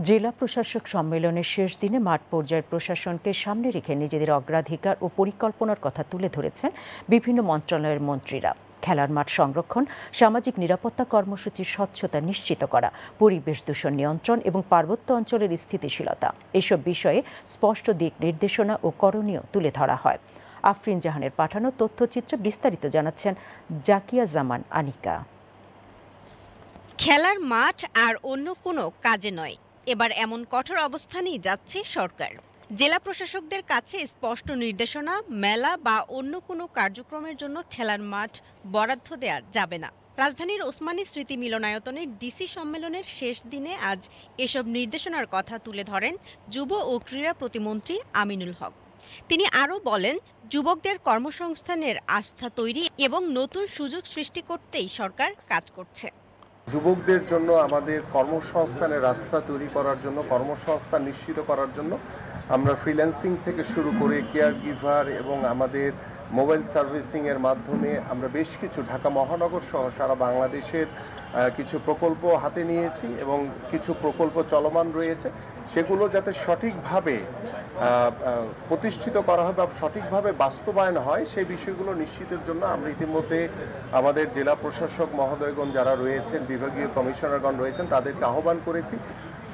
জেলা প্রশাসক সম্মেলনের শেষ দিনে মাঠ পর্যায়ের প্রশাসনকে সামনে রেখে নিজেদের অগ্রাধিকার ও পরিকল্পনার কথা তুলে ধরেছেন বিভিন্ন মন্ত্রণালয়ের মন্ত্রীরা। খেলার মাঠ সংরক্ষণ, সামাজিক নিরাপত্তা কর্মসূচির স্বচ্ছতা নিশ্চিত করা, পরিবেশ দূষণ নিয়ন্ত্রণ এবং পার্বত্য অঞ্চলের স্থিতিশীলতা এসব বিষয়ে স্পষ্ট দিক নির্দেশনা ও করণীয় তুলে ধরা হয়। আফরিন জাহানের পাঠানো তথ্যচিত্রে বিস্তারিত জানাচ্ছেন জাকিয়া জামান আনিকা। খেলার মাঠ আর অন্য কোনো কাজে নয়, এবার এমন কঠোর অবস্থানেই যাচ্ছে সরকার। জেলা প্রশাসকদের কাছে স্পষ্ট নির্দেশনা, মেলা বা অন্য কোনো কার্যক্রমের জন্য খেলার মাঠ বরাদ্দ দেয়া যাবে না। রাজধানীর ওসমানী স্মৃতি মিলনায়তনে ডিসি সম্মেলনের শেষ দিনে আজ এসব নির্দেশনার কথা তুলে ধরেন যুব ও ক্রীড়া প্রতিমন্ত্রী আমিনুল হক। তিনি আরও বলেন, যুবকদের কর্মসংস্থানের আস্থা তৈরি এবং নতুন সুযোগ সৃষ্টি করতেই সরকার কাজ করছে। যুবকদের জন্য আমাদের কর্মসংস্থানের রাস্তা তৈরি করার জন্য, কর্মসংস্থান নিশ্চিত করার জন্য আমরা ফ্রিল্যান্সিং থেকে শুরু করে কেয়ার গিভার এবং আমাদের মোবাইল সার্ভিসিংয়ের মাধ্যমে আমরা বেশ কিছু ঢাকা মহানগর সহ সারা বাংলাদেশের কিছু প্রকল্প হাতে নিয়েছি এবং কিছু প্রকল্প চলমান রয়েছে। সেগুলো যাতে সঠিকভাবে প্রতিষ্ঠিত করা হয় বা সঠিকভাবে বাস্তবায়ন হয় সেই বিষয়গুলো নিশ্চিতের জন্য আমরা ইতিমধ্যে আমাদের জেলা প্রশাসক মহোদয়গণ যারা রয়েছেন, বিভাগীয় কমিশনারগণ রয়েছেন, তাদেরকে আহ্বান করেছি।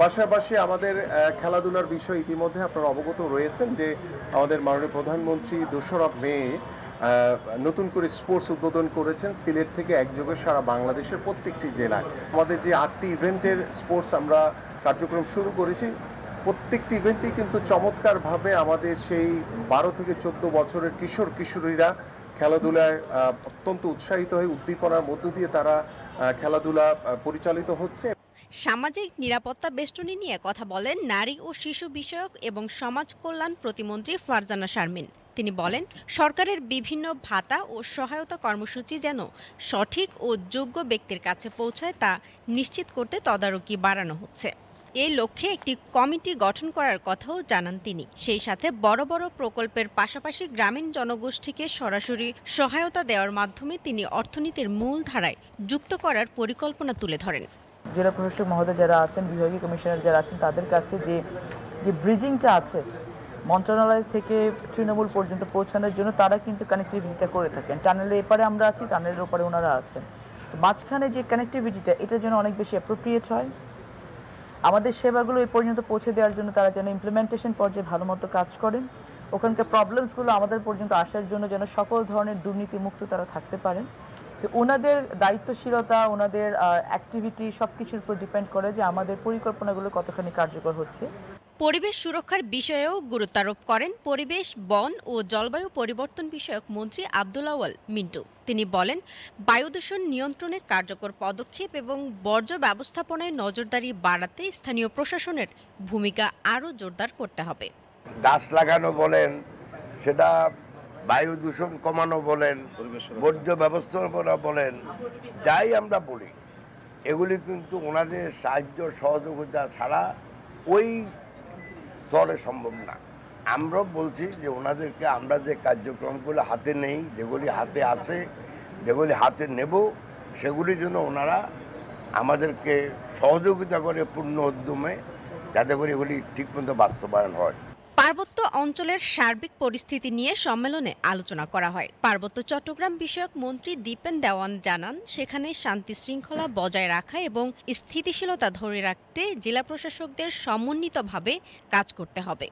পাশাপাশি আমাদের খেলাধুলার বিষয় ইতিমধ্যে আপনারা অবগত রয়েছেন যে আমাদের মাননীয় প্রধানমন্ত্রী 2রা মে নতুন করে স্পোর্টস উদ্বোধন করেছেন সিলেট থেকে একযোগে সারা বাংলাদেশের প্রত্যেকটি জেলায়। আমাদের যে 8টি ইভেন্টের স্পোর্টস আমরা কার্যক্রম শুরু করেছি, প্রত্যেকটি ইভেন্টেই কিন্তু চমৎকারভাবে আমাদের সেই 12 থেকে 14 বছরের কিশোর কিশোরীরা খেলাধুলায় অত্যন্ত উৎসাহিত হয়ে উদ্দীপনার মধ্য দিয়ে তারা খেলাধুলা পরিচালিত হচ্ছে। সামাজিক নিরাপত্তা বেষ্টনী নিয়ে কথা বলেন নারী ও শিশু বিষয়ক এবং সমাজ কল্যাণ প্রতিমন্ত্রী ফারজানা শারমিন। তিনি বলেন, সরকারের বিভিন্ন ভাতা ও সহায়তা কর্মসূচি যেন সঠিক ও যোগ্য ব্যক্তির কাছে পৌঁছায় তা নিশ্চিত করতে তদারকি বাড়ানো হচ্ছে। এই লক্ষ্যে একটি কমিটি গঠন করার কথাও জানান তিনি। সেই সাথে বড় বড় প্রকল্পের পাশাপাশি গ্রামীণ জনগোষ্ঠীকে সরাসরি সহায়তা দেওয়ার মাধ্যমে তিনি অর্থনীতির মূল ধারায় যুক্ত করার পরিকল্পনা তুলে ধরেন। জেলা প্রশাসক মহোদয় যারা আছেন, বিভাগীয় কমিশনার যারা আছেন, তাদের কাছে যে ব্রিজিংটা আছে মন্ত্রণালয় থেকে তৃণমূল পর্যন্ত পৌঁছানোর জন্য তারা কিন্তু কানেক্টিভিটিটা করে থাকেন। টানেলের এপারে আমরা আছি, টানেলের ওপারে ওনারা আছেন। তো মাঝখানে যে কানেক্টিভিটিটা, এটা যেন অনেক বেশি অ্যাপ্রোপ্রিয়েট হয়। আমাদের সেবাগুলো এই পর্যন্ত পৌঁছে দেওয়ার জন্য তারা যেন ইমপ্লিমেন্টেশন পর্যায়ে ভালো মতো কাজ করেন। ওখানকার প্রবলেমসগুলো আমাদের পর্যন্ত আসার জন্য যেন সকল ধরনের দুর্নীতিমুক্ত তারা থাকতে পারেন। ওনাদের দায়িত্বশীলতা, ওনাদের অ্যাক্টিভিটি সবকিছুর উপর ডিপেন্ড করে যে আমাদের পরিকল্পনাগুলো কতখানি কার্যকর হচ্ছে। পরিবেশ সুরক্ষার বিষয়েও গুরুত্বারোপ করেন পরিবেশ, বন ও জলবায়ু পরিবর্তন বিষয়ক মন্ত্রী আব্দুল আউয়াল মিন্টু। তিনি বলেন, বায়ু দূষণ নিয়ন্ত্রণে কার্যকর পদক্ষেপ এবং বর্জ্য ব্যবস্থাপনায় নজরদারি বাড়াতে স্থানীয় প্রশাসনের ভূমিকা আরও জোরদার করতে হবে। গাছ লাগানো বলেন, সেটা বায়ু দূষণ কমানো বলেন, বর্জ্য ব্যবস্থাপনা বলেন, যাই আমরা বলি, এগুলি কিন্তু ওনাদের সাহায্য সহযোগিতা ছাড়া ওই স্তরে সম্ভব না। আমরাও বলছি যে ওনাদেরকে আমরা যে কার্যক্রমগুলো হাতে নেই, যেগুলি হাতে আসে, যেগুলি হাতে নেব, সেগুলির জন্য ওনারা আমাদেরকে সহযোগিতা করে পূর্ণ উদ্যমে, যাতে করে এগুলি ঠিকমতো বাস্তবায়ন হয়। পার্বত্য অঞ্চলের সার্বিক পরিস্থিতি নিয়ে সম্মেলনে আলোচনা করা হয়। পার্বত্য চট্টগ্রাম বিষয়ক মন্ত্রী দীপেন দেওয়ান জানান, সেখানে শান্তি শৃঙ্খলা বজায় রাখা এবং স্থিতিশীলতা ধরে রাখতে জেলা প্রশাসকদের সমন্বিতভাবে কাজ করতে হবে।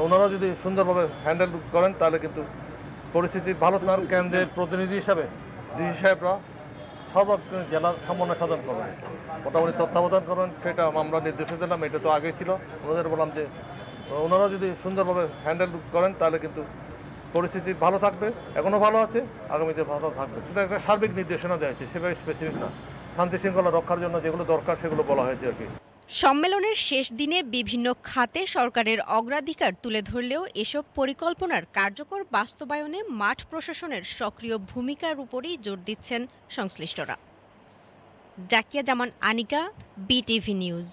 ওনারা যদি সুন্দরভাবে হ্যান্ডেল করেন তাহলে কিন্তু পরিস্থিতি ভালো থাকার কেন্দ্রের প্রতিনিধি হিসাবে ডিসি সাহেবরা সর্বক্ষণ জেলার সমন্বয় সাধন করবেন, মোটামুটি তত্ত্বাবধান করবেন। সেটা আমরা নির্দেশ দিলাম, এটা তো আগেই ছিল। ওনাদের বললাম যে ওনারা যদি সুন্দরভাবে হ্যান্ডেল করেন তাহলে কিন্তু পরিস্থিতি ভালো থাকবে, এখনও ভালো আছে, আগামীতে ভালো থাকবে। কিন্তু একটা সার্বিক নির্দেশনা দেওয়া হয়েছে, সেভাবে স্পেসিফিক না। শান্তি শৃঙ্খলা রক্ষার জন্য যেগুলো দরকার সেগুলো বলা হয়েছে আর কি। সম্মেলনের শেষ দিনে বিভিন্ন খাতে সরকারের অগ্রাধিকার তুলে ধরলেও এসব পরিকল্পনার কার্যকর বাস্তবায়নে মাঠ প্রশাসনের সক্রিয় ভূমিকার উপরই জোর দিচ্ছেন সংশ্লিষ্টরা। জাকিয়া জামান আনিকা, বিটিভি নিউজ।